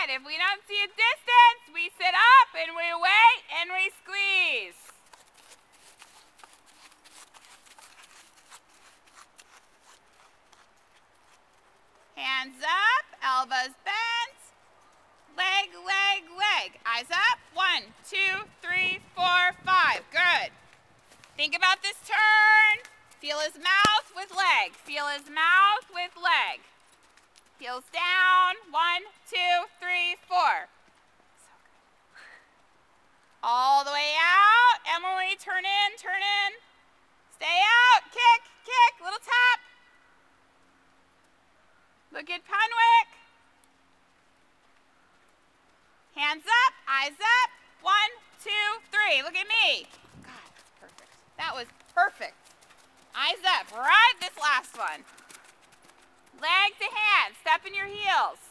good. If we don't see a distance, we sit up and we wait and we squeeze. Hands up, elbows bent, leg, leg, leg. Eyes up, 1, 2, 3, 4, 5. Good. Think about this turn. Feel his mouth with leg. Feel his mouth with leg. Heels down, 1, 2, 3, 4. So good. All the way out. Emily, turn in, turn in. Stay out, kick, kick, little tap. Look at Penwick. Hands up, eyes up. 1, 2, 3. Look at me. God, that's perfect. That was perfect. Eyes up. Right, this last one. Leg to hand. Step in your heels.